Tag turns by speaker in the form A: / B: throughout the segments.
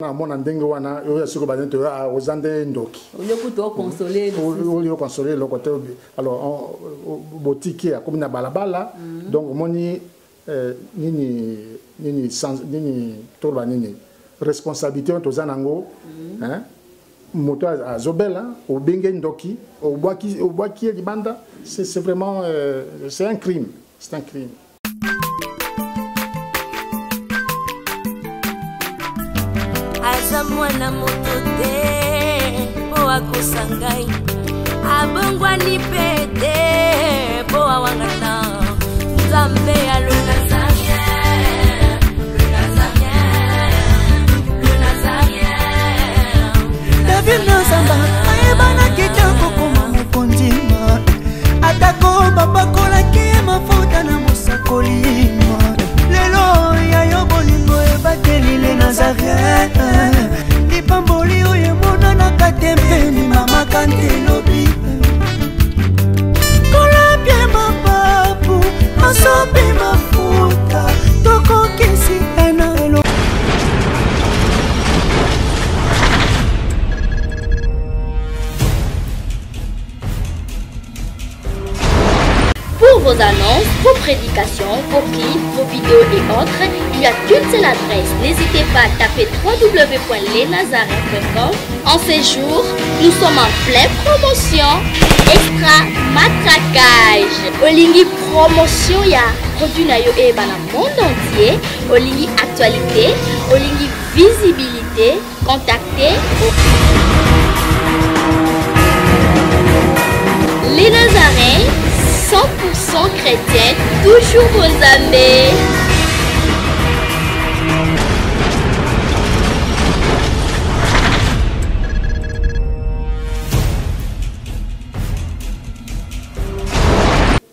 A: mona ndenge wana oyo siko bazente ozande ndoki
B: oyo consoler
A: le côté alors boutique ya comme na balabala donc moni nini sans nini toba nini responsabilité tozanango hein moto azobela obenge ndoki obwaki libanda c'est vraiment c'est un crime.
C: Mwana moto te po akosangai abongwa ni pete po awangana Nzambe ya le Nazarien
D: David Nzamba ayebana kitoko koma mokondima atako babakolaki mafuta na mosakolima lelo ya yo bolingo ebateli le Nazarien Pamboli oye mona na katempeni mama kantelobi kola bien mapapu masopi mafuta toko kisi enalo.
E: Pour vos annonces, vos prédications, vos clips, vos vidéos et autres, il y a qu'une seule adresse. N'hésitez pas à taper www.lesnazarins.com. En ces jours, nous sommes en pleine promotion. Extra matraquage. Olingi promotion ya produit na yo e bana monde entier. Olingi actualité, Olingi visibilité. Contactez les Nazarins. 100% chrétienne, toujours vos amis.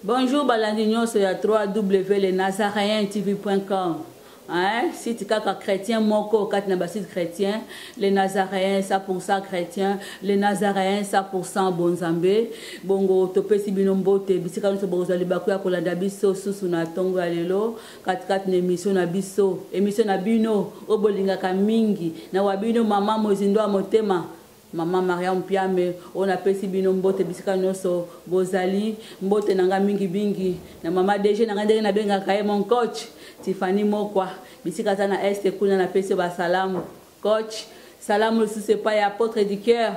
B: Bonjour, Balandignon, c'est à www.lesnazariens.tv.com. Hein? Site kaka chrétien moko kat na site chrétien les Nazaréens 100% chrétien les Nazaréens 100% bonzambe bongo topesi binombote bisika no bozali bakuya kolanda biso susu na tongo lelo kat na émission na bino obolingaka mingi na wabino mama mozindo motema Maman Mariam Piame, on a pesi bino mbote bisika noso bozali mbote nanga mingi bingi na mama DG nanga ndenge na benga kae mon coach Tiffany Mokwa bisika sana este kuna na pesi ba salamu coach salamu si c'est pas apôtre du cœur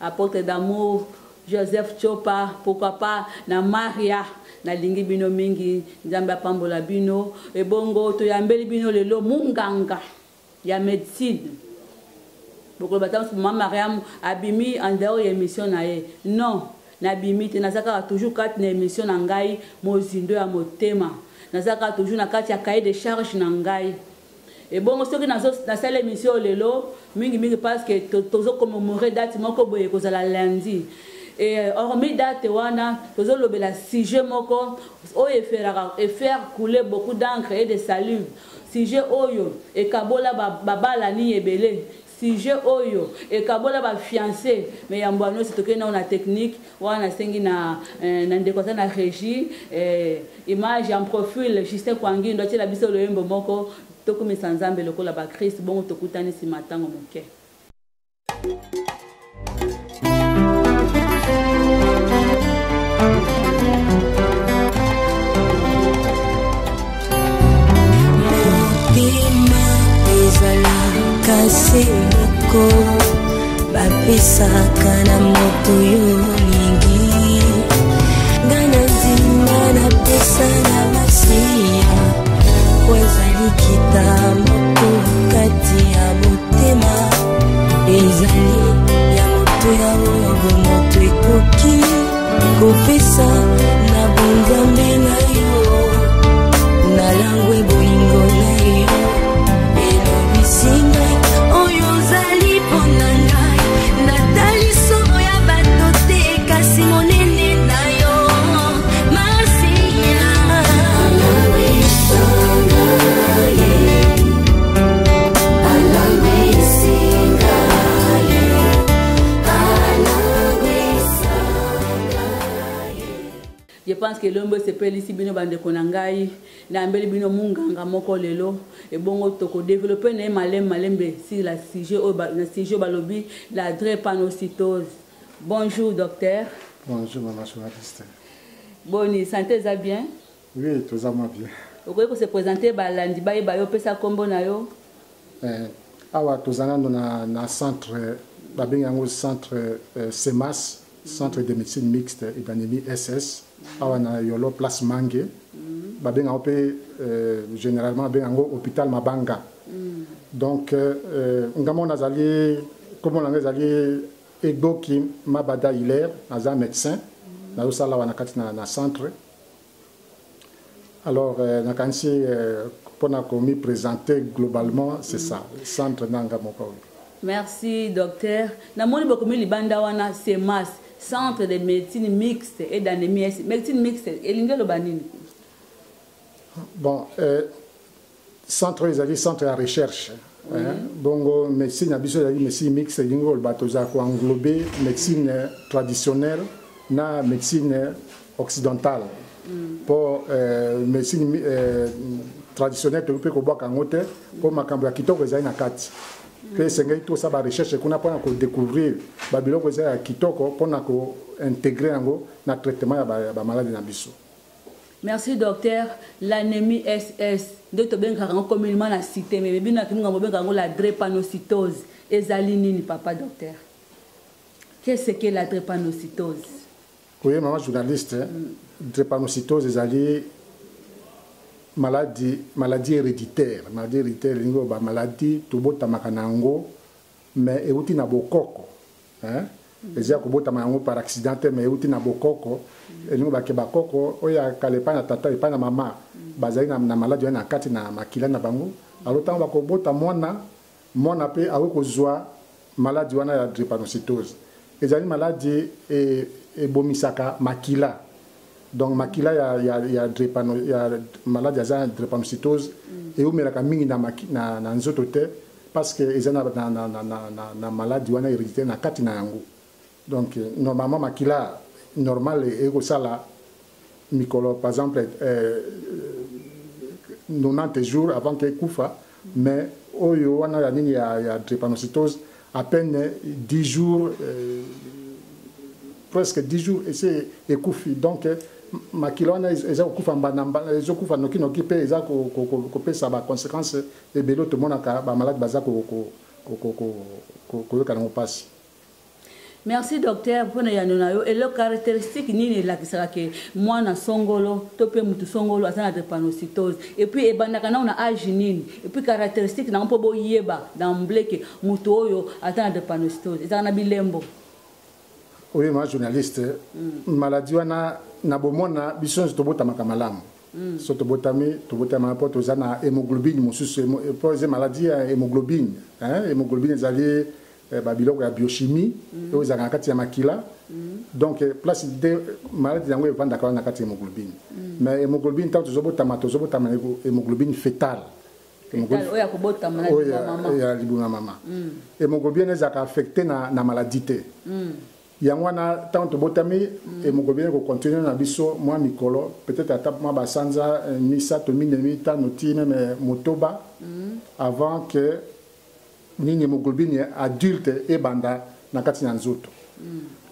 B: apôtre d'amour Joseph Chopa pourquoi pas na Maria na lingi bino mingi Nzambe apambola bino e bongo to yambeli bino lelo munganga ya médecine. Beaucoup de maman Mariam abimi en dehors de l'émission non n'abimi te nazaka toujours quatre émissions nangai mozindo ya motema nazaka toujours na quatre ya cahier de charge nangai et bon ce que na salle émission lelo mingi parce que tozo commémorer date moko boye ko la lundi et hormis date wana tozo lobela sujet moko o faire couler beaucoup d'encre et de salive sujet oyo et kabola babala ni ebele sujet oyo et kabola ba fiancé mais yambano sitoke na una technique wana sengi na ndekota na régie image en profil Justin Kwangi ndo tela biso loyembo moko tokumisa Nzambe lokola ba Christ bongo tokutani si matango moke
C: Kaseko bapesaka na moto yo mingi ngana nzima na pesa na masiya wezali kita moto kati ya motema ezali ya moto ya oyo moto ekoki kopesa na bonzambe na yo na langwe bolingo na yo singa oyo zali ponangai natali soro ya bato te kasi monene na yo masiya
B: pense que l'homme se peut ici bino bande konangai na mbeli bino munganga moko lelo et bongo toko développer ne malembe si la sujet balobi la drépanocytose. Bonjour docteur.
A: Bonjour maman journaliste.
B: Boni santé ça bien?
A: Oui, tout ça va bien.
B: Vous pouvez se présenter balandi bayo pesa kombo na yo?
A: Awa tozana na centre babengango centre CEMAS, centre de médecine mixte et d'anémie SS. Awa na yolo place Mange. Babengango pe généralement babengango hôpital Mabanga. Donc ngamo nazali comment on nazali Eboki Mabada Hilaire, naza médecin, nazo sala wana kati na centre. Alors nakansi pour nous présenter globalement, c'est ça, le centre Nanga Moko.
B: Merci docteur. Namoni bokomi libanda wana CEMAS, centre de médecine mixte et d'anémie. Médecine mixte, elinge lo banini.
A: Bon, centre centre de recherche. Bongo médecine abiso médecine mixte elingo le batoza ko englober médecine traditionnelle na médecine occidentale. Pour médecine traditionnelle tu peux koboka ngote pour makambo ya kitoko ezali na kati pe sengai to sa ba recherche kuna pona ko découvrir ba biloko ezali ya kitoko pona ko intégrer yango na traitement ya ba maladie na biso.
B: Merci docteur. L'anémie SS de to benga communément na cité mais bino kinga mo benga la drépanocytose ezali nini papa docteur? Qu'est-ce que la drépanocytose?
A: Oui maman journaliste, drépanocytose ezali maladie héréditaire, lingo ba maladie tobota makanango mais euti na bokoko hein ezia kobota mango par accident mais euti na bokoko lingo ba ke bakoko oya kalepa na tata epa na mama bazali na maladie na kati na makila na bango alors tant ba kobota mwana pe akozwa maladie wana ya drépanocytose ezali maladie ebomisaka makila. Donc makila ya maladie ya drépanocytose et ou melaka mingi na nzoto te parce que ezana na maladie wana héréditaire na kati na yango. Donc normalement makila normal et sala mikolo par exemple 90 jours avant que kufa mais oyo wana ya nini ya drépanocytose à peine 10 jours presque 10 jours et c'est ekufi donc makilona eza okufa mbanamba ezokufa noki pe eza ko pesa ba conséquences et belo to monaka ba malade baza ko kana mopasi.
B: Merci docteur pour na yo et le caractéristique nini la kisaka ke mwana songolo to pe mutu songolo asana drépanocytose et puis ebandaka na ona âge nini et puis caractéristique na mpo boyeba d'emblée ke mutu oyo asana drépanocytose eza na bilembo.
A: Oui, moi journaliste, maladie wana na bomona biso tobota makamalam. So tobotami po tozana hémoglobine mosusu po ze maladie ya hémoglobine, hein, hémoglobine ezali ba biloko ya biochimie to ezaka kati ya makila. Donc place de maladie yango evanda kana kati ya hémoglobine. Mais hémoglobine tant tozobota hémoglobine fétale.
B: Oya kobota maladie ya mama.
A: Oya libuna mama. Hémoglobine ezaka affecté na maladie te. Yangwana tant botami hémoglobine ko continuer na biso moi mikolo peut-être atap moi basanza misa to minemi ta noti même motoba avant que ni hémoglobine adulte et banda na kati na nzoto.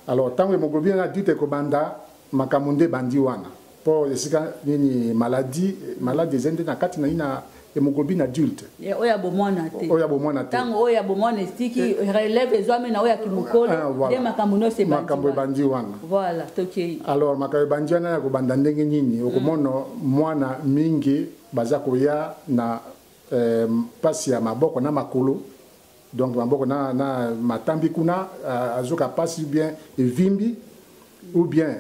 A: Alors tant hémoglobine adulte ko banda makamunde bandi wana pour esika ni maladie zende na kati na ina hémoglobine adulte.
B: Oya bomwana te.
A: Oya bomwana te.
B: Tango oya bomwana stiki relève ezwame na oya kimukolo de makamuno se bandi.
A: Makambo bandi wana.
B: Voilà, tokei.
A: Alors makambo bandi wana ya kobanda ndenge nini okomono mwana mingi baza koya na pasi ya maboko na makolo. Donc maboko na matambi kuna azoka pasi bien evimbi ou bien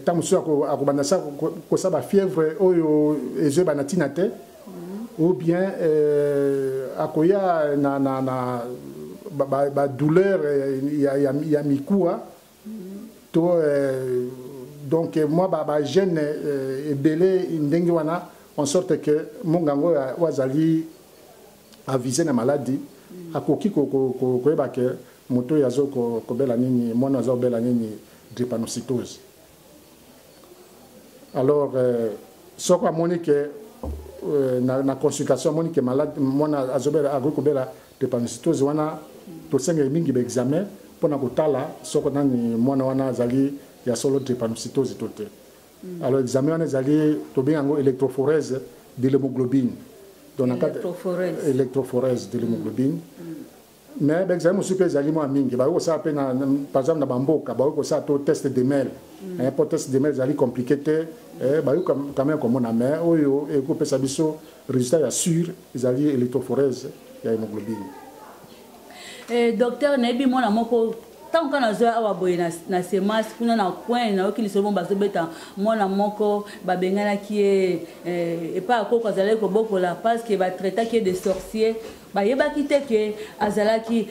A: tamuso akobanda sa ko saba fièvre oyo ezo banatina te. Ou bien akoya na douleur ya mikua to donc moi gène ebele ndenge wana en sorte que mongango wazali aviser na maladie akoki koyeba ke moto yazo ko bela nini mwana azo bela nini drépanocytose. Alors ce qu'on a monique na consultation monique malade mona azobela agrikobela drépanocytose wana to senga mingi ba examen pona kotala soko nani mwana wana azali ya solo drépanocytose toté. Alors examen wana azali to bengango électrophorèse de l'hémoglobine. Donc électrophorèse de l'hémoglobine. Mais l'examen aussi peut aller moins mingi. Bah ça appelle par exemple na bamboka bah ça to test de mel. Un pour test de mel zali compliqué bah quand même comme on a mais oyo et ko pesa biso résultat ya sûr zali électrophorèse ya hémoglobine.
B: Docteur nebi mona moko tant qu'on a zoa awa boye na semence kuna na coin na okili so bomba so beta mona moko ba bengana ki et pas ko zala ko bokola parce que ba traiter qui de sorciers ba yeba kite que azala ki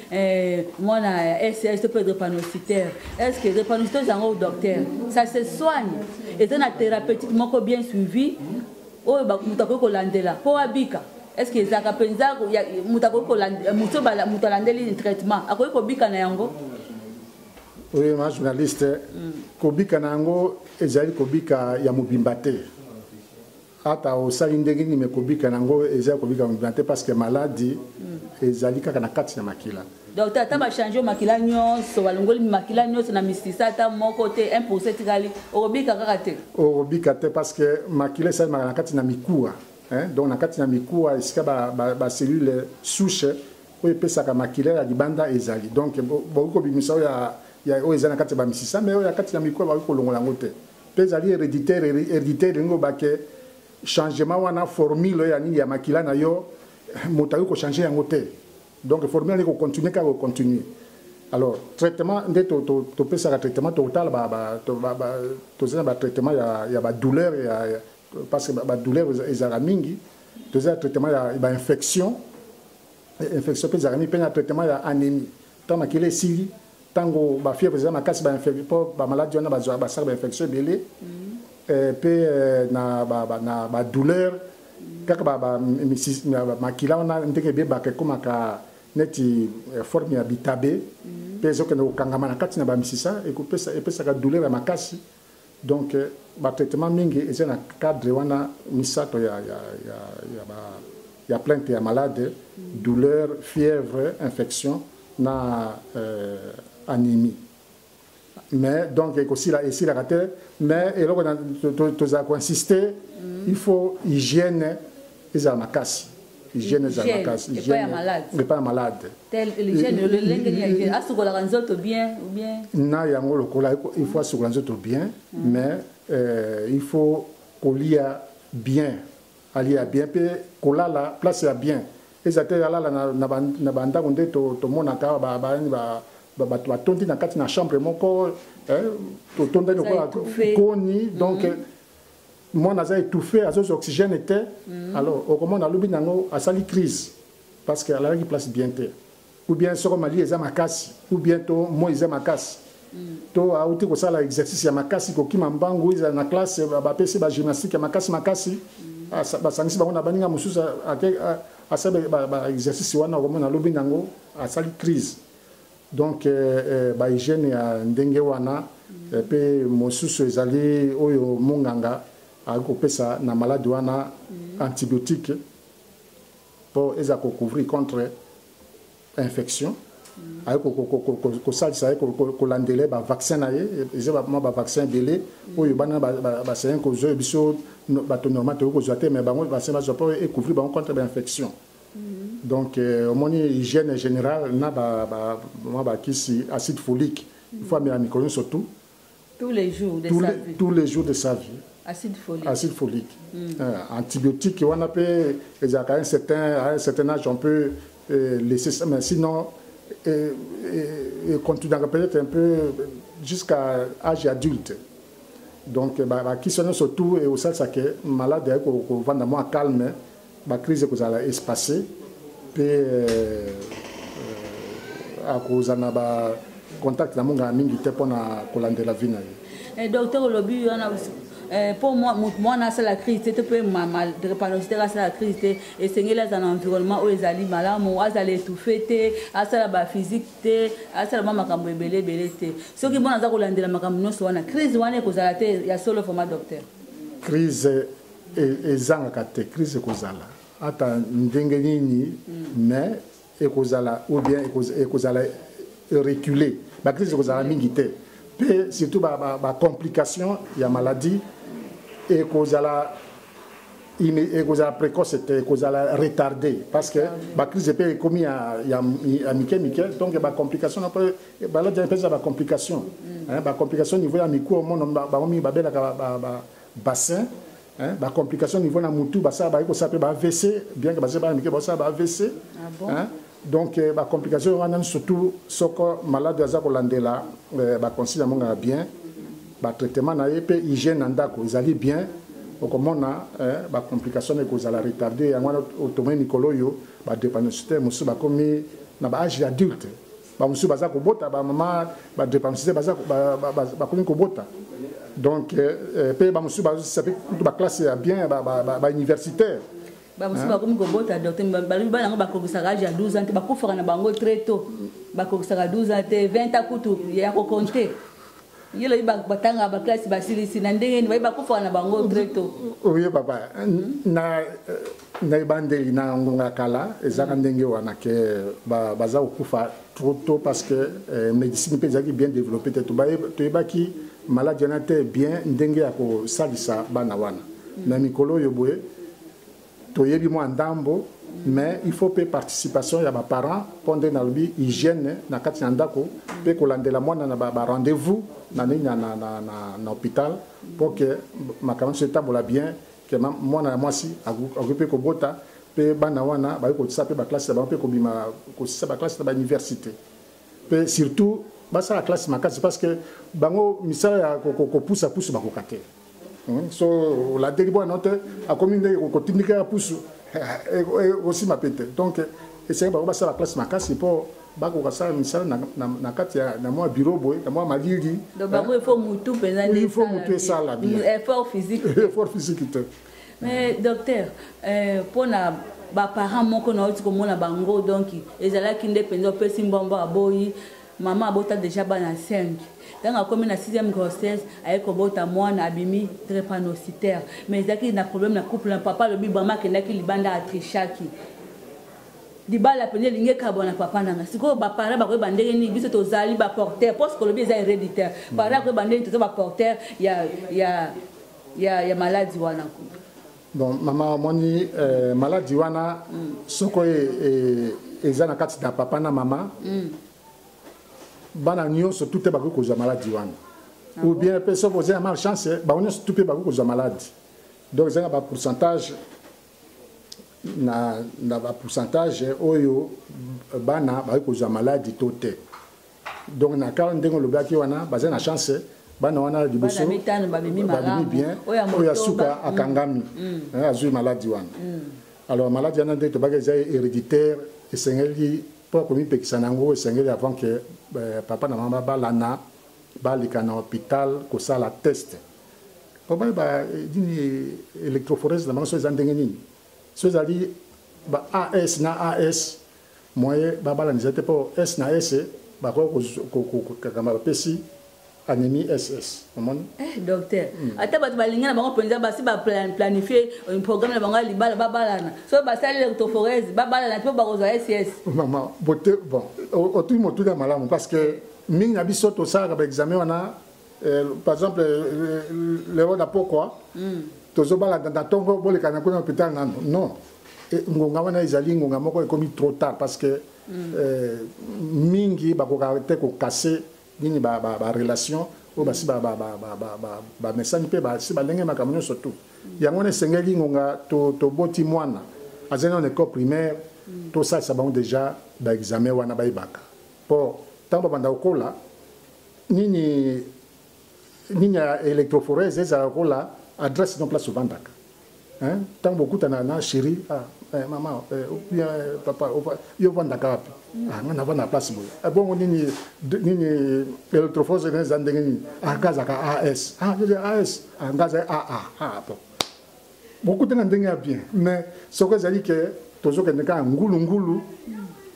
B: mona SS peut drépanocytaire. Est-ce que drépanocytose en docteur ça se soigne et dans la thérapeutique moko bien suivi o ba mutako ko landela po abika. Est-ce que ça kapenza mutako ko landela mutolandeli traitement akoy ko bika na yango.
A: Oui, ma journaliste, Kobika Nango, Ezali Kobika Yamubimbate. Ata osali ndenge ni me Kobika Nango, Ezali Kobika Yamubimbate parce que maladie, Ezali kaka na kati na makila.
B: Docteur, tu as changé makila nyonso, walongoli makila nyonso na misisa ta mon côté 1% tikali, Orobika kakate.
A: Orobika te parce que makila ça na kati na mikua, hein? Donc na kati na mikua, iska ba cellule souche, oye pesa ka makila ya libanda ezali. Donc beaucoup bimisa ya oyezana kati ba misisa mais oya kati ya mikwa ba ko longola ngote peza li héréditaire ngo ba ke changement wana formule ya nini ya makila na yo motako ko changer ngote donc formule ni ko continuer ka ko continuer alors traitement nde to pesa ka traitement total to zena ba traitement ya ba douleur ya parce que ba douleur ezara mingi to zena traitement ya ba infection pesa mi pena traitement ya anémie tant makila sili tango ba fièvre za makasi ba infection po ba maladie wana ba sa ba infection belé pe na ba douleur kaka ba makila wana ndeke be ba ke koma ka neti forme ya bitabe pe zo ke no kangama na kati na ba misisa e ko pesa ka douleur ya makasi donc ba traitement mingi eza na cadre wana misato ya plainte ya malade douleur fièvre infection na anémie. Mais donc aussi la raté mais et là tu as insister il faut hygiène et à makasi hygiène et à makasi hygiène mais pas malade
B: l'hygiène le lengue asukola nzoto bien ou bien
A: na yango lokola il faut asukola nzoto bien mais il faut kolia bien alia bien pe kola la place ya bien ezate ala na banda konde to mona ka ba tondi na kati na chambre moko to tonda no koni donc mon asa étouffé azo oxygène était alors au comment na lobi nango asali crise parce que ala ki place bien te ou bien soko mali eza makasi ou bien to mo eza makasi to auti ko sala exercice ya makasi ko kima mbangu eza na classe ba pesi ba gymnastique ya makasi ba sangisi ba na baninga mususa asabe ba exercice wana ko na lobi nango asali crise donc ba hygiène ya ndenge wana pe mosusu ezali oyo munganga akopesa na malade wana antibiotique pour eza ko couvrir contre infection ko salisa ko landele ba vaccin na ye ezaba ba vaccin belé oyo bana ba c'est un ko zo biso ba to normal to ko zo te mais bango ba c'est ba zo pour couvrir ba contre infection. Donc, au moins, l'hygiène générale, n'a kisi acide folique. Il faut mettre un micro surtout.
B: Tous les jours de sa vie.
A: Tous les jours de sa vie.
B: Acide folique.
A: Acide folique. Antibiotiques, on appelle, à un certain âge, on peut laisser ça, mais sinon, continuer peut-être un peu jusqu'à l'âge adulte. Donc, qui sont surtout, et au sens que malade, qu'on va moins calme, la crise que vous allez espacer. Pe à cause de na contact na munga mingi te pona kolandela vina
B: et docteur Lobi pour moi na la crise te peut mal drépanocytose la crise et sengela dans environnement où les ali malamu azali étouffé te asala ba physique te asala ba makambo belé te soki bona za kolandela makambo no so wana crise wana ko zala te ya solo format docteur
A: crise ezangaka te, crise ekozala ata ndenge nini mais ekozala ou bien ekozala reculer ba crise ekozala mingi te pe surtout ba complication ya maladie ekozala précoce te ekozala retardé parce que ba crise pe komi ya mike donc ba complication après maladie empeza ba complication ba complication niveau ya miko mon ba mi ba bela ba bassin ba complication niveau na mutu ba ça ba ko ça peut ba AVC bien que ba ça mike ba ça ba AVC donc ba complication wana surtout soko malade aza ko landela ba consigne monga bien ba traitement na pe hygiène ndako ezali bien okomona ba complication ekozala retardé yango automé Nicolo yo ba dépendance musu ba komi na ba âge adulte ba musu baza ko bota ba mama ba dépendance baza ba komi ko bota donc pe ba musu ba ça peut ba classe ya bien ba universitaire
B: ba musu ba komi ko bota docteur ba nango ba ko âge ya 12 ans ba ko fera na bango très tôt ba ko 12 ans 20 ans kutu ya ko compter yelo iba batanga ba classe ba silisi na ndenge ni ba kufa na bango treto
A: oui papa na ibande na ngonga kala ezaka ndenge wana ke baza kufa trop tôt parce que médecine peut être bien développée to ba ki maladie na te bien ndenge ya ko salisa bana wana na mikolo yoboye to yebi mo ndambo mais il faut pe participation ya ba parents pondé na lobi hygiène na kati ndako pe ko landela mwana na ba rendez-vous na hôpital pour que ma camarade se tabola bien que mwana mwasi occupé ko bota pe bana wana ba ko tsa pe ba classe ba pe ko bima ko tsa ba classe ba université pe surtout ba ça la classe makasi parce que bango misala ko pousse ba ko kate so la déribo note a commune ko technique pousse aussi ma pete donc essayer ba ça la classe makasi pour bako kasala misala na kati na moi bureau boy na moi maliri
B: donc bako il faut mutu penza
A: il faut mutu sala bien
B: effort physique mais docteur pour na ba parents moko na oti komona bango donc ezala kinde penza pesi mbombo aboyi maman abota déjà bana 5 dans a comme na 6e grossesse avec kobota mwana abimi drépanocytaire mais ezaki na problème na couple na papa le bibama kendaki libanda atrichaki dibala pene linge kabona papa nanga siko ba para ba ko bandenge ni biso to zali ba porteur parce que le bien est héréditaire para ko bandenge to ba porteur ya maladie wana ko
A: bon mama moni maladie wana soko ezana kati da papa na mama bana nyonso tout ba ko za maladie wana ou bien personne vous a mal chance ba nyonso tout ba ko za maladie donc ça ba pourcentage na ba pourcentage oyo bana ba ko za maladie tote donc na ka ndengo lo baki wana ba na chance bana wana liboso ba bien oya suka akangami azui maladie wana alors maladie wana ndeko ba héréditaire et sengeli pour komi pekisa nango sengeli avant que papa na mama balana balika na hôpital ko sala test ba dini électrophorèse na manso ezandenge nini so zali ba AS na AS moye ba bala nzete po S na S ba ko kama pesi anémie SS amon
B: docteur ata ba balinga na bango penza ba si ba planifier un programme na bango libala ba balana so ba sala électrophorèse ba balana pe ba koza SS
A: maman bote bon autour motu da malamu parce que mingi na biso to sala ba examen wana par exemple le roda pourquoi tozobala dans tongo boleka na kona hôpital non ngonga wana ezali ngonga moko ekomi trop tard parce que mingi bakoka te ko casser nini ba relation o basi ba message pe ba si ba lenge makamyo surtout yango ne sengeli ngonga to boti mwana azena en école primaire tout ça ça bon déjà ba examen wana ba ibaka pour tamba banda okola nini électrophorèse eza okola adresse non place souvent daka hein tant beaucoup na chérie maman bien papa yo vandaka wapi ngana vana place boy bon nini électrophorèse eza ndenge nini ngaza ka AS AS ngaza AA bon beaucoup de ndenge ya bien mais ce que zali que tozo ke ndeka ngulu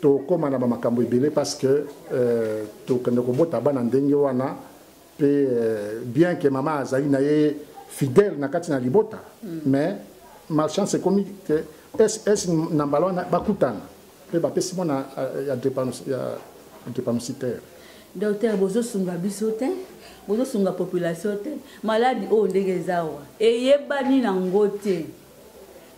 A: to koma na makambo ebele parce que to kende ko bota bana ndenge wana pe bien que maman azali na ye fidèle na kati na libota mais malchance ekomi que es na mbala wana bakutana mpe bapesi mwana ya drépanocytaire.
B: Docteur bozosunga biso te bozosunga population te maladi oyo ndenge eza awa eyebani nango te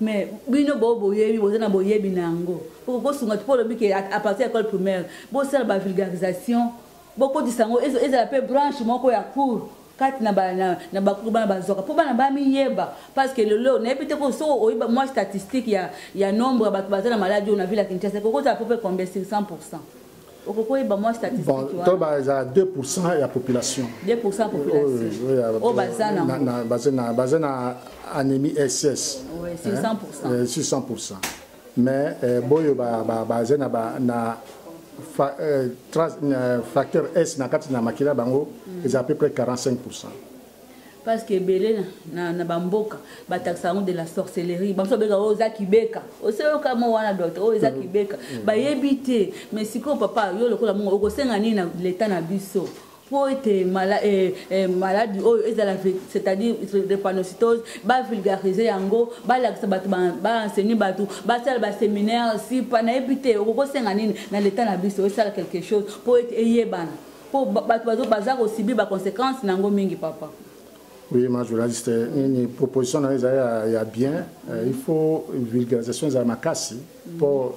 B: mais bino boyebi boza na boyebi na yango po kosunga te po lobi ke à partir ya école primaire bosala bavulgarisation bokodisa yango ezala mpe branche moko ya cour kati na bakuru bana bazoka mpo bana bamiyeba parce que lelo nayebi te ko so oyeba mwa statistique ya nombre ya bato baza na maladi oyo na ville ya Kinshasa kokozala peu près combien sur 100%. Okokoyeba mwa statistique
A: bon to baza 2% ya population
B: 2% population o
A: baza na anémie SS
B: sur 100%.
A: Sur 100%. Mais boyo baza na facteur S na kati na makila bango c'est à peu près 45%.
B: Parce que belé na bamboka batakisa de la sorcellerie bamso beka oza kibeka oseyo kama wana docteur oza kibeka bayebite mais siko papa yo lokola mungo okosenga nini na l'état na biso pour être malade c'est-à-dire drépanocytose ba vulgariser yango ba lakisa batu ba enseigner batu ba sala ba séminaire si pa na ebite okosenga nini na l'état na biso ça quelque chose pour être yebana pour batu baza ko subir ba conséquences nango mingi papa.
A: Oui, ma journaliste, une proposition il y a bien, il faut une vulgarisation de ma casse pour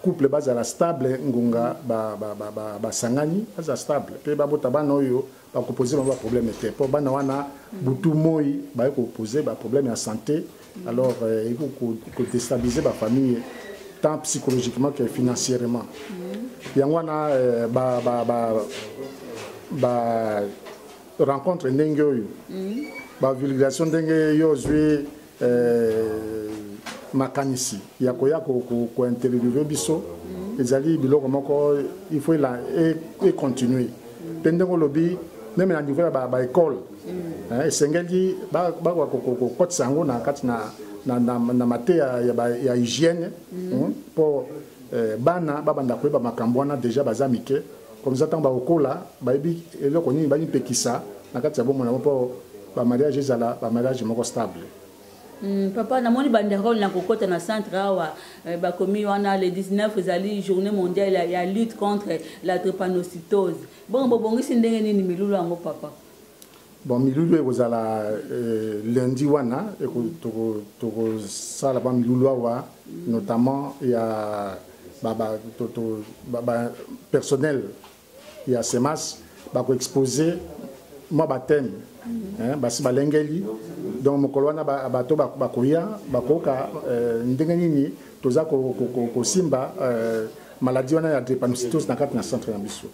A: couple base à la stable ngunga ba sangani base à stable pe ba bota bana oyo ba proposer ba problème était pour bana wana butu moi ba ko poser ba problème de santé alors il faut déstabiliser ba famille tant psychologiquement que financièrement yangwana ba rencontre ndenge oyo ba vulgarisation ndenge yo zwi makanisi ya koya ko interviewer biso ezali biloko moko il faut la et continuer pendant lobby même na niveau ba école esengeli ba ko kotsango na kati na mate ya hygiène pour bana babanda ko ba makambo wana déjà bazamike comme ça tant ba okola ba ebi eloko nini ba pekisa na kati ya bomona po ba mariage ezala ba mariage moko stable.
B: Papa na moni banderole na kokota na centre awa ba komi wana le 19 ezali journée mondiale ya lutte contre la drépanocytose. Bon bongisi ndenge nini milulu yango papa?
A: Bon milulu ezala lundi wana to sala ba milulu awa notamment ya personnel il y a SEMAS ba exposer moi baptême basi balengeli donc mokolwana bato bakoya bakoka ndenge nini toza ko simba maladie wana ya drépanocytose na kati na centre ya biso.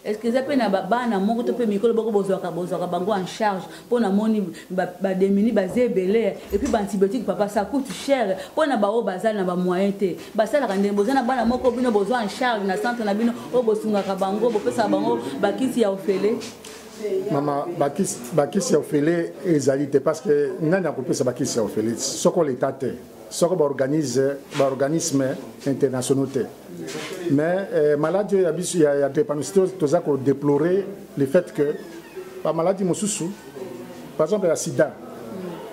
B: Est-ce que ça peut na bana moko to pe mikolo boko bozwaka bango en charge pour na moni ba démuni ba zebele et puis ba antibiotique papa ça coûte cher pour na ba o bazal na ba moyen te ba sala kande bozana bana moko bino bozwa en charge na centre na bino o bosunga ka bango bo pesa bango ba kisi ya ofele
A: mama bakisi ya ofele ezalité parce que nani akopesa bakisi ya ofele soko l'état te soko ba organisme internationaux te. Mais maladie ya drépanocytose toza ko déplorer le fait que la maladie mosusu par exemple la sida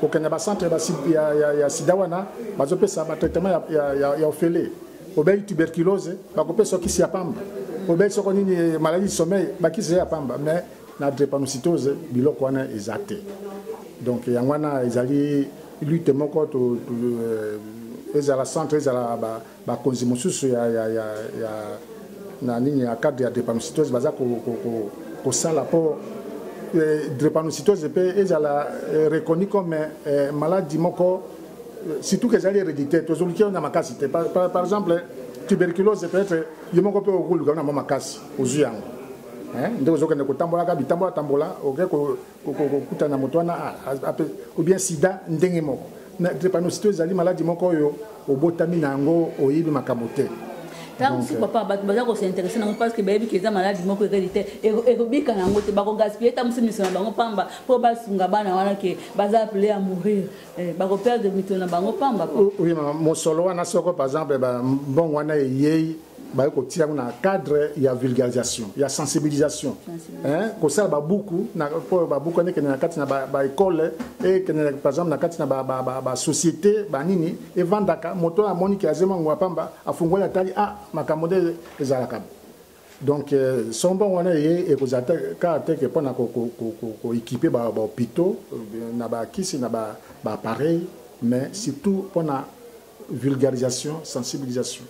A: au Canada centre ya sida wana bazopesa ba traitement ya ofele obei tuberculose bakopesa kisi ya pamba obei soko nini maladie sommeil bakisi ya pamba mais na drépanocytose biloko wana ezate donc yangwana ezali lutte moko to ezala centre ezala ba konzi mosusu ya na nini ya cadre ya drépanocytose baza ko sala pour drépanocytose pe ezala reconnu comme maladie moko surtout que ezali héréditaire tozoluki na makasi te par exemple tuberculose peut-être yemoko pe okuluka na makasi ozu yango ndeko zokende kotambola ka bitambola tambola oke kokutana moto wana ou bien sida ndenge moko na drépanocytose ezali maladie moko oyo obotami nango oyibi makambo te.
B: Tant que papa baza ko s'intéresser nango parce que bayebi que eza maladie moko héréditaire ekobika nango te bako gaspiller tant que mission na bango pamba po basunga bana wana ke baza appelé à mourir bako perdre mito na bango pamba.
A: Oui maman mosolo wana soko par exemple ba mbongo wana eyei ba ko tira na cadre ya vulgarisation ya sensibilisation hein ko ça ba beaucoup na po ba beaucoup ne que na kati na ba école et que par exemple na kati na ba société ba nini e vandaka moto a moni ki azema ngwa pamba afungola tali makamode ezalaka donc son bon wana e ko zata ka te que pona ko équiper ba hôpitaux na ba kisi na ba appareil mais surtout pona vulgarisation sensibilisation.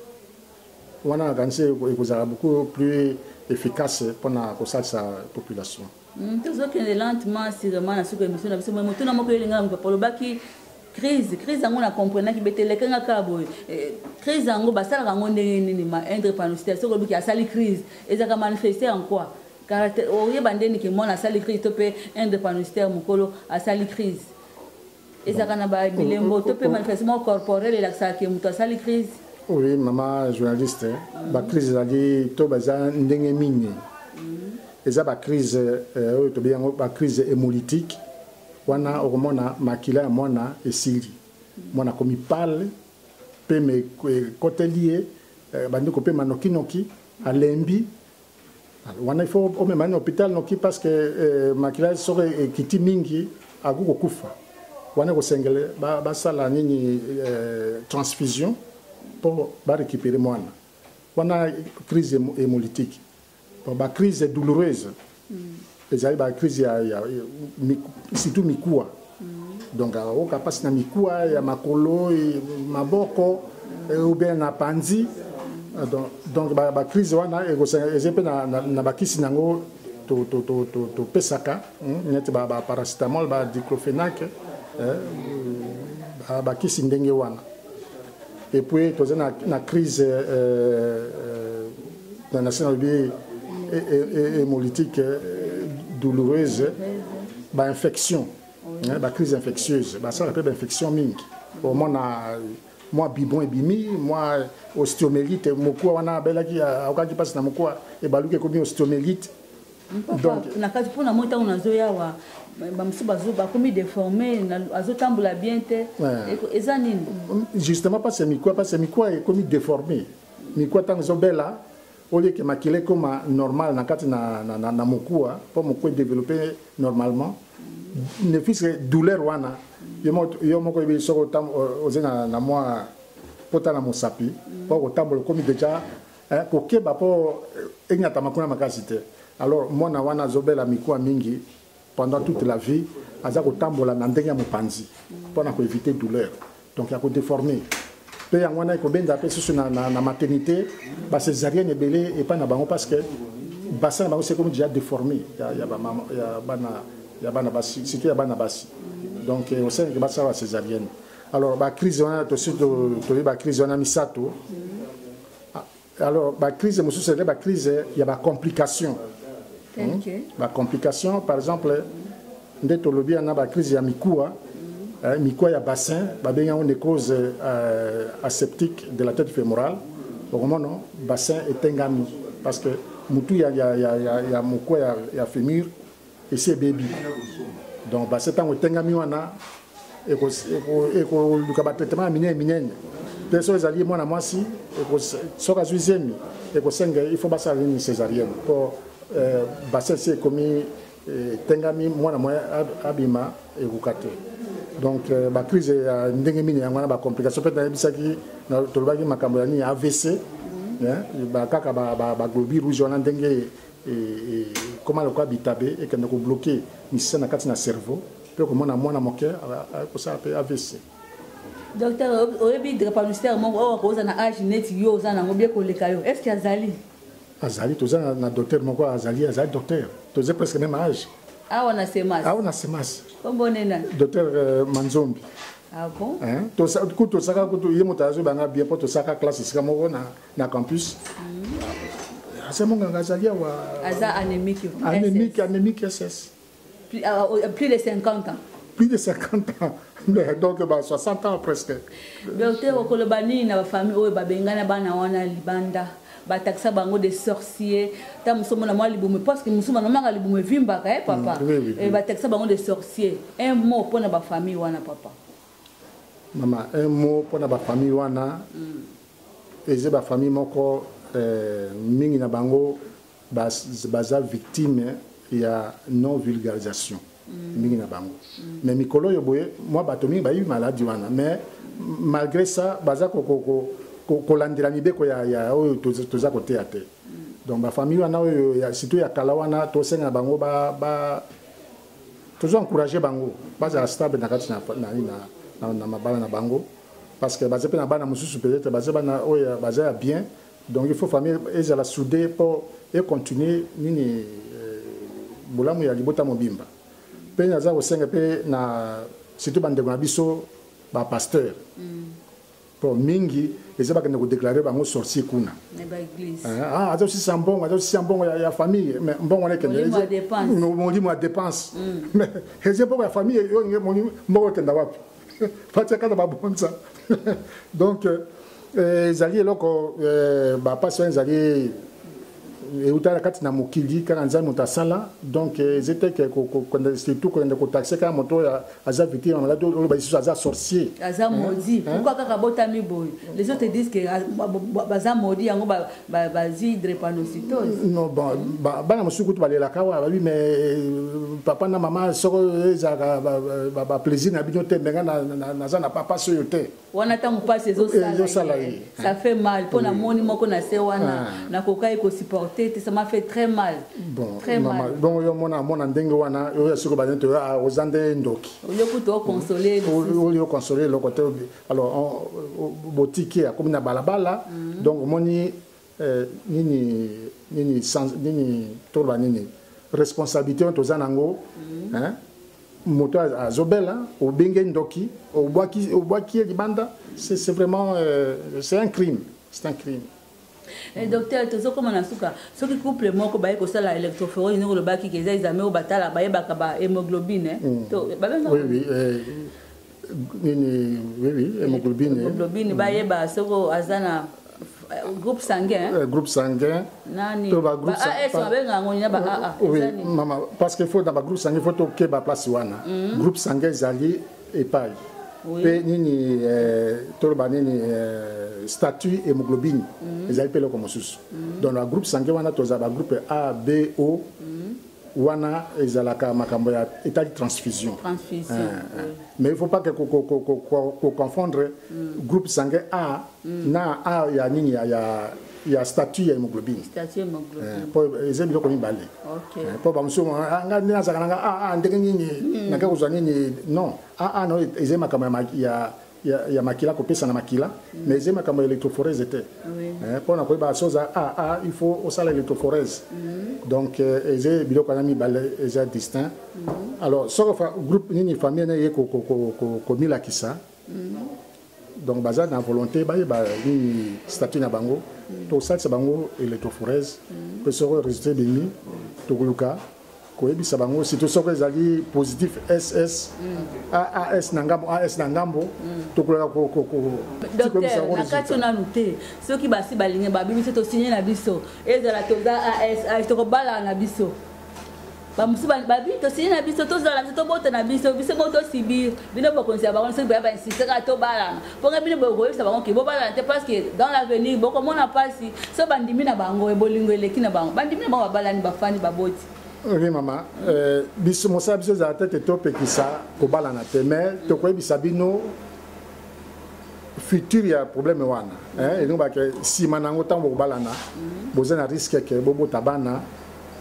A: On a gagné beaucoup plus efficace pour la population.
B: Tout ce qui est lentement, sûrement, dans ce que nous avons fait, tout le monde qui crise on a compris que bete le kanga kabo crise ango basala rango ndeni ma entrepreneurship so ko ki asali crise ezaka manifester en quoi caractère oriye bandeni ke mona asali crise to pe entrepreneurship mukolo asali crise ezaka na ba bilembo to pe manifestement corporel la ça ke muto asali crise.
A: Oui, maman journaliste, la crise est to baza ndenge mingi. Eza ba crise to bien ba crise hémolytique. Wana okomona makila ya mwana esili. Mwana komi pale pe me côté lié bandiko pe manoki noki alembi. Wana il faut au même hôpital noki parce que makila sore kiti mingi aguko kufa. Wana ko sengele ba sala nini transfusion pour récupérer moi. On a une crise hémolytique. Une crise douloureuse. Il y a une crise surtout mikua. Donc, on a passé dans mikua, il y a makolo, maboko, ou bien na panzi. Donc, la crise, on a une crise to pesaka, paracétamol, diclofenac, la crise ndenge wana. Et puis, tu as une crise hémolytique douloureuse, infection, la crise infectieuse, ça s'appelle infection mink. Moi, bibon et bimi, moi, ostéomélite, mokua, on a belaki, à qui passe dans mokua, et balouke comme ostéomélite.
B: Donc, na kazi pour na mota on a zoya wa comme déformé azotambola bien te
A: justement parce que mikwa est comme déformé mikwa tant zobela au lieu que makile comme normal na kati na mokua pour mokua développer normalement ne fils que douleur wana yo moko be soko tam ozena na moi pota na mosapi pour tambola comme déjà ko keba pour enyata makuna makasite. Alors moi na wana zobela mikwa mingi pendant toute la vie, azako tambola na ndenge ya mopanzi pour éviter douleur. Donc il y a déformer. Pe ya wana ko benda pe sur na maternité, ba césarienne belé et pas na bango parce que bassin bango c'est comme déjà déformé. Il y a bana basi, c'est ya bana basi. Donc au sein que basa la césarienne. Alors ba crise wana to surtout to ba crise wana misato. Alors ba crise musu c'est ba crise il y a ba complication. La complication, par exemple, ndetolobi na ba crise ya mikua, mikua ya bassin, ba benga une cause aseptique de la tête fémorale. Au moment bassin est engami parce que mutu ya mukua ya fémur et c'est baby. Donc bassin tant est engami wana et ko luka ba traitement minene. Personne les alliés moi na moi si et ko soka zuizemi et ko senga il faut basa une césarienne pour bassin c'est comme tengami mwana moya abima et kukate. Donc la crise ndenge mini ngwana ba complication peut na bisaki na tolobaki makambo ya ni AVC ba kaka ba globi rouge wana ndenge comment le quoi bitabe et que na ko bloquer ni na kati na cerveau peut comme mwana moke ko ça peut AVC.
B: Docteur oyebi drépanocytaire mo o ko za na âge net yo za na ngobie ko lekayo est-ce qu'il azali
A: Azali, tu as un docteur, mon quoi, Azali, docteur. Tu as presque le même âge.
B: Ah, on a Semas.
A: Ah, on a Semas.
B: Comment on est
A: docteur Manzombi.
B: Ah bon?
A: Hein? Tu sais, tu sais, tu es monté à bien pour tu sais la classe, c'est comme na campus. C'est mon gars, Azali, ou
B: Aza anémique.
A: Anémique, SS.
B: Plus de 50 ans.
A: Plus de 50 ans. Donc, 60 ans presque.
B: Docteur, au Kolobani, na famille, ou babengana bana wana libanda. Bataksa bango des sorciers ta musoma na mwali bume parce que musoma na manga libume vimba ka papa et bataksa bango des sorciers un mot pour na ba famille wana papa
A: maman un mot pour na ba famille wana et c'est ba famille moko mingi na bango baza victime ya non vulgarisation mingi na bango mais mikolo yo boye moi bato mingi bayi maladie wana mais malgré ça baza kolandela mibeko ya oyo toza koteya te donc bafamille wana oyo surtout ya kala wana tosenga na bango tozo encourager bango bazala stable na kati na mabala na bango parce que baza pe na bana mosusu peut-être baza bana oyo baza bien donc il faut famille ezala soudée pour et continuer nini bolamu ya libota mobimba pe naza kosenga pe na surtout bandeko na biso ba pasteur pour mingi ezaba kende ko déclarer bango sorcier kuna azo si sambongo ya famille mais mbongo ne kende molimo a dépense mais eze pour la famille yo mbongo kende wapi fatia kana ba bonza donc ezali eloko ba pasteur ezali eutala kati na mokili kaka nzambe moto asala donc ezete surtout kokende kotaxe kaka moto aza victime malade oyo balisusu aza sorcier
B: aza maudit pourquoi kaka botami boye les autres disent que baza maudit yango bazi drépanocytose
A: non bon bana mosusu kutu balelaka wa babi mais papa na mama soko ezaka ba plaisir na bino te ndenga naza na papa soyo te
B: wana tango passe ezosala ça fait mal pona moni moko na se wana na kokai ko supporter ça m'a fait très mal.
A: Bon, très mal. Donc, mon ndenge wana, yo siko ba nto ozande ndoki.
B: Yo kuto consoler.
A: Yo consoler le côté. Alors, botiki comme na balabala. Donc, moni nini toba nini responsabilité to zanango, hein? Moto azobela, au benge ndoki, au boaki libanda, c'est vraiment c'est un crime. C'est un crime.
B: Docteur, tu sais comment on a souka. Ce qui couple moi que baie ça la électrophorose, nous le baki qui est examiné au batala baie bakaba hémoglobine. Oui, hémoglobine. Hémoglobine baie ba soko azana groupe sanguin.
A: Groupe sanguin.
B: Nani.
A: Oui, maman, parce qu'il faut dans le groupe sanguin, il faut que ba place wana. Groupe sanguin zali epai. Pe nini toloba nini statut hémoglobine ezali pe loko mosusu dans le groupe sanguin wana toza ba groupe A B O wana ezalaka makambo ya état de transfusion mais il faut pas que confondre groupe sanguin A na A ya nini ya statut ya hémoglobine pour ezali biloko mibale pour ba musu nga ndina zakana ndenge nini na ka kozwa nini non no ezali makambo ya makila kopesa na makila mais ezali makambo ya électrophorèse était pour na koyeba soza il faut osala électrophorèse donc ezali biloko na mibale ezali distinct alors soko groupe nini famille na ye ko milakisa donc baza na volonté ba ni statut na bango to salsa bango électrophorèse que sera résultat bimi to kuluka ko ebisa bango si to soko ezali positif SS AS na ngambo to kuluka ko
B: docteur nakati na noté ceux qui basi balinge ba bibi to signer na biso ezala to za AS to ko bala na biso ba musiba babi to signer na biso to zala to bota na biso biso moto sibir bino ba konsia ba konsia ba insister ka to bala pour que bino ba ko sa ba ko bala parce que dans l'avenir boko mona pasi so bandimi na bango e bolingo eleki na bango bandimi ba bala ni ba fani ba boti.
A: Oui maman biso mosa biso za tete to pekisa ko bala na te mais to ko bisa bino futur ya problème wana et nous ba ke si manango tango ko bala na bozana risque ke bobo tabana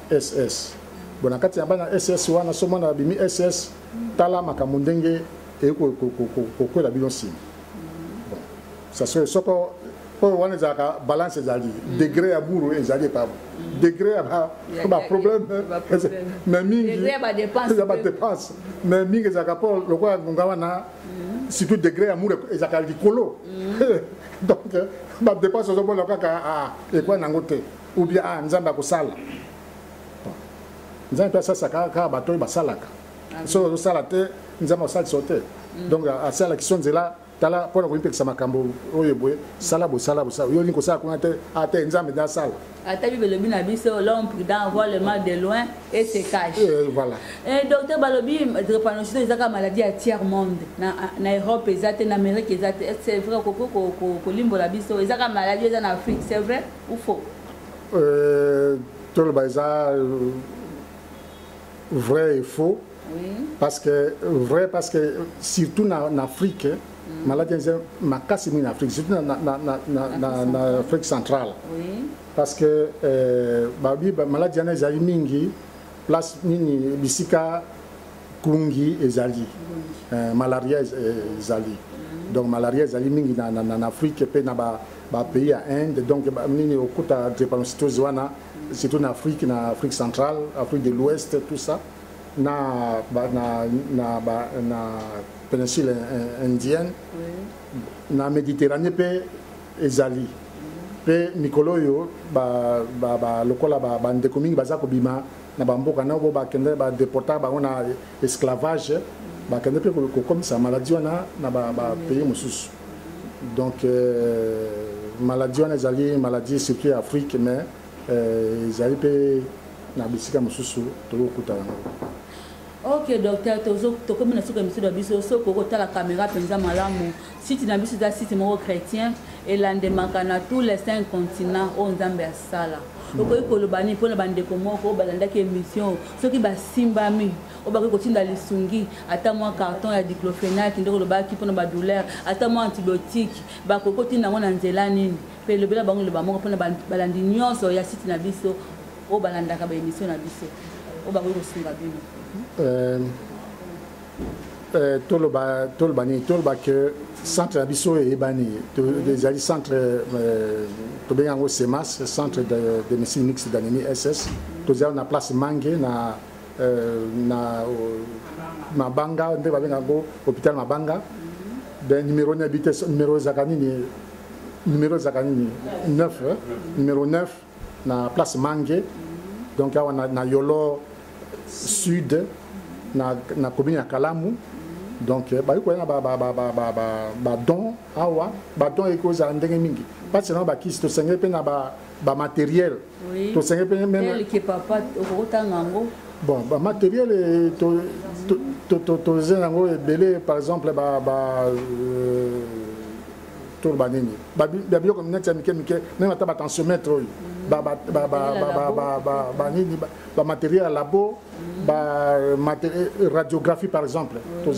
A: SS bona kati ya bana SS wana somo na bimi SS tala makambo ndenge ko la bilonsi bon ça serait soko pour wana zaka balance ezali degré ya buru ezali pas degré ba problème mais mingi degré ba dépense mais mingi zaka pour le quoi ngonga na surtout degré ya muru ezaka likolo donc ba dépense zo bona kaka et quoi nangote ou bien nzamba ko sala nzambe ça kaka bato basalaka so salate nzambe osali sauter donc à ça la question de là tala pour ko impekisa makambo oyo boye sala bo yo linko sala kuna te nzambe da sala
B: Atabi Balobi na biso l'homme prudent voit le mal de loin et se cache.
A: Voilà.
B: Et docteur Balobi drépanocytose ezaka maladie à tiers monde na Europe ezate na Amérique ezate c'est vrai ko limbo la biso ezaka maladie en Afrique c'est vrai ou faux?
A: Tout le bazar vrai et faux.
B: Oui.
A: Parce que surtout en Afrique maladie ma casse en Afrique surtout en Afrique centrale.
B: Oui.
A: Parce que maladie en ezali mingi place nini bisika kungi ezali malaria ezali donc malaria ezali mingi na Afrique pe na ba pays à Inde donc nini okuta drépanocytose wana surtout en Afrique centrale, Afrique de l'Ouest tout ça na péninsule indienne na Méditerranée pe ezali pe mikolo yo lokola ndeko mingi baza kobima na bamboka na bo bakende ba déporta ba ona esclavage bakende pe ko comme ça maladie wana na ba pays mosusu donc maladie wana ezali maladie surtout Afrique mais ezali pe na bisika mosusu to okuta yango.
B: Ok docteur to comme na suka misido biso so ko ta la caméra penza malamu site na biso da site mo chrétien et landemaka na tous les 5 continents on nzambe asala oko ikolobani pona bandeko moko balandaki émission soki basimbami obaki kotinda lisungi ata mwa carton ya diclofenac ndeko lobaki pona ba douleur ata mwa antibiotique bakoko tinda ngo na nzela nini pe lobela bango loba moko pona balandi nyonso ya site na biso o balandaka ba émission na biso obaki kosunga bino.
A: Tolba que centre abisso et bani des centre to bien en CEMAS centre de médecine mixte d'anémie SS to na place Mangue na Mabanga ndeba benga go hôpital Mabanga de numéro zakanini 9 numéro 9 na place Mangue donc na Yolo sud na commune ya Kalamu donc ba ko na ba don awa ba don e ko za ndenge mingi parce que na ba kisi to senge pe na ba matériel to senge pe même
B: le papa ko tangango
A: bon ba matériel to zenango belé par exemple tout banini ba bio comme net mike même ata ba tensiomètre ba matériel labo ba radiographie par exemple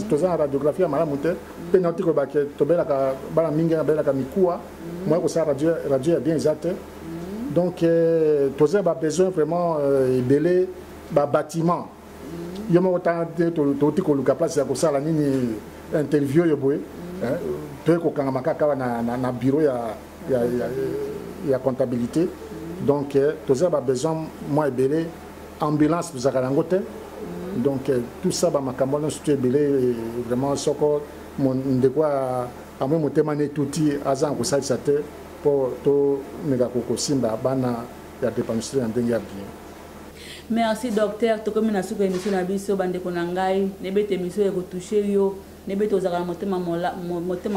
A: toza radiographie à malamu te pe na tiko ba ke to bela ka bala minga bela ka mikua moi ko sa radio ya bien exact donc toza ba besoin vraiment belé ba bâtiment yo mo ta to tiko luka place ya ko sala nini interview yo boy to ko kanga makaka na bureau ya comptabilité donc toza ba besoin moi belé ambulance pour Zakarangote donc tout ça ba makambo na surtout belé vraiment soko mon de quoi à moi motemane touti azan ko salisa te pour to mega koko simba bana ya dépenser en dengue bien.
B: Merci docteur to comme na suka émission na biso bande ko nangai nebete émission e ko toucher yo nebete ozaka motema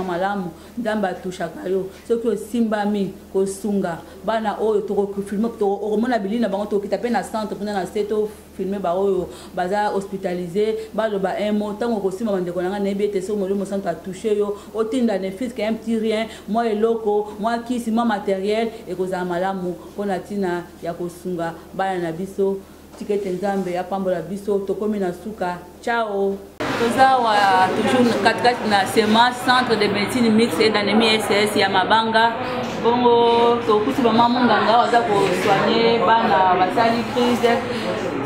B: malamu ndamba tushaka yo soki osimbami kosunga bana oyo to filmer to omona bilina bango to kita pe na centre pona na seto filmer ba oyo baza hospitalisé baloba un mot tango kosimba bande ko nanga nebete so mo centre a toucher yo otinda ne fils qu'un petit rien moi eloko moi kisi moi matériel et koza malamu pona tina ya kosunga bana na biso tikete nzambe ya pambola biso to komi na suka ciao. Toujours 4 na CEMAS centre de médecine mixte et d'anémie SS ya Mabanga bongo to kuti ba mamu nganga waza ko soigner bana basali crise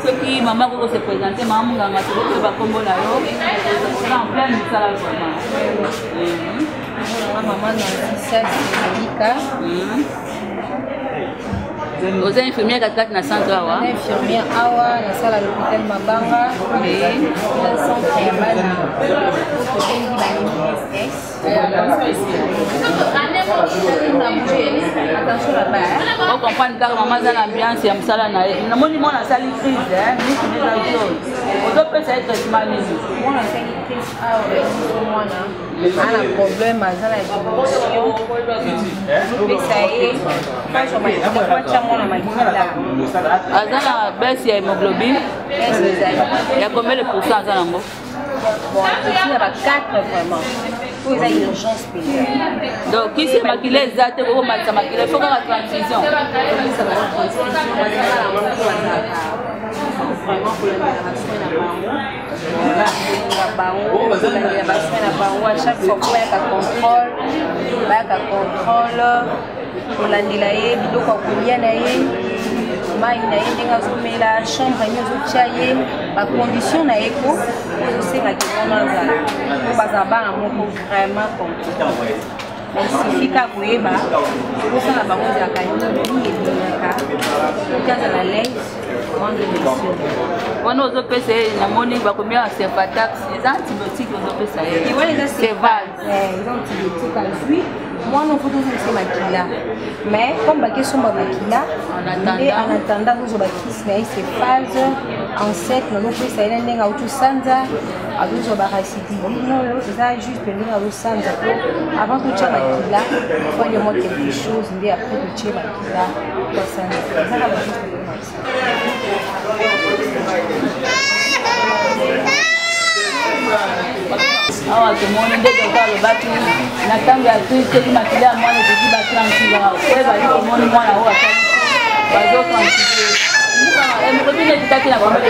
B: soki mama ko se présenter mamu nganga to ba kombo na yo en plein misala vraiment
F: maman na Sika
B: aux infirmières 4 na centre awa
F: infirmière awa na sala l'hôpital Mabanga et na centre ya bana
B: on comprend car maman dans l'ambiance ya msala na moni mona sali crise hein ni na zo ozo pesa traitement nini
F: mwana asengi prise awa mwana ana problème aza na évolution zopesa ye kwacha mwana makila
B: aza na baisse ya hémoglobine ya combien de pourcent aza nango
F: bon petit na ba 4 vraiment pour eza urgence spéciale
B: donc kisi makila eza te kokomalisa makila ifo kaka transfusion
F: vraiment kolandela basoin na bango kolandela basoin na bango à chaque fois bayaka contrôle kolandela ye biloko ya kolia na ye mai na ye ndenge azomela chambre nye ozotia ye bacondition na ye ko ozosengaki wana azala po bazala bana moko vraiment compliqué mais suffit kaka koyeba okosala bango ezalaka nini ebimaka okazala l'aise
B: wana ozopesa ye namoni bakomi ya servatax eza antibiotique ozopesa ye
F: wana eza seval eza antibiotique azwi mwana ofuta ozongisa makila mais comme bakesomba makila nde en attendant ozwa bakisi na ye cephase ancêtre nanopesa ye na ndenge autosanza azozwa baracidivine oyo eza juste ndenge azosanza po avant totia makila foye mwa quelque chose nde après totie makila tosanza ezaka bajuste
B: awa tomoni nde dokta alobaki na ntango ya crise teki makila ya mwana ekoki batranquille oyebali tomoni mwana oyo asali bazotranquille mokobine ekitaki na combien de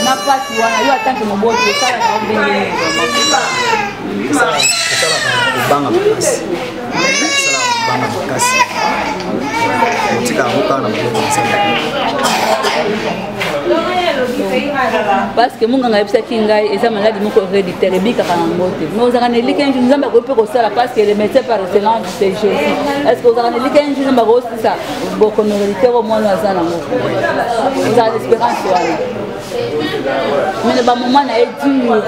B: napasi wana yo atanke moboti esalaka ndenge
G: kobanga makasi esalaka kobanga makasi otika yango kaka na moboti
B: parce que munganga yebisaki ngai eza maladi moko héréditaire ebikaka nango te mais ozalaka na elika nju nzambe akoki mpe kosala parce que le médecin par excellence c'est Jésus est ce que ozalaka na elika nju nzambe akosisa bokono héréditaire omwana aza nango ozala na espérance wana mais na bamoment na ye dur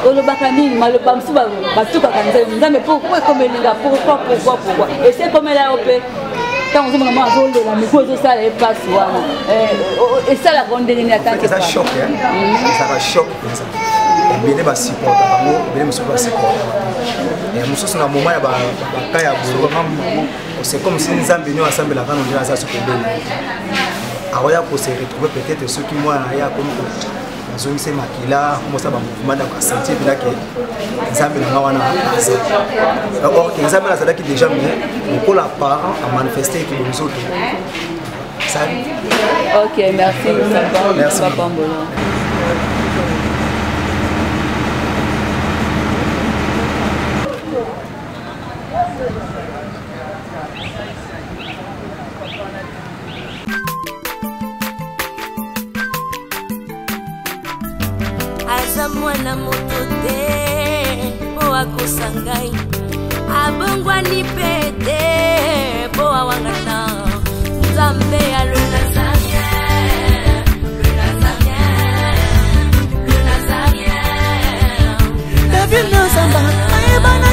B: olobaka nini maloba mosusu batukaka nzambe pourquoi ekomelinga pourquoi ese ekomela yo mpe ntango ozomona mwa azolela mikro ezosala ye mpasi wana esalaka ndenge nini atanke
G: eza choc ezalaka choc mpenza ebele basupporta bango ebele mosusu basupporta mosusu na moma ya baka ya bolo c'est comme si nzambe nio asambelaka no ndela aza soki ebele akoya kose retrouve peut-être soki mwana ye akomi azongise makila komosa bamouvement donc asentir mpendake nzambe nanga wana aza or ke nzambe azalaki déjà mais lokola parent amanifeste ekolo nzoto
B: ok merci papa Mbolo.
C: mwana moto te po akosa ngai abongwani pete po awangata nzambe ya le Nazarien David Nzamba ayebana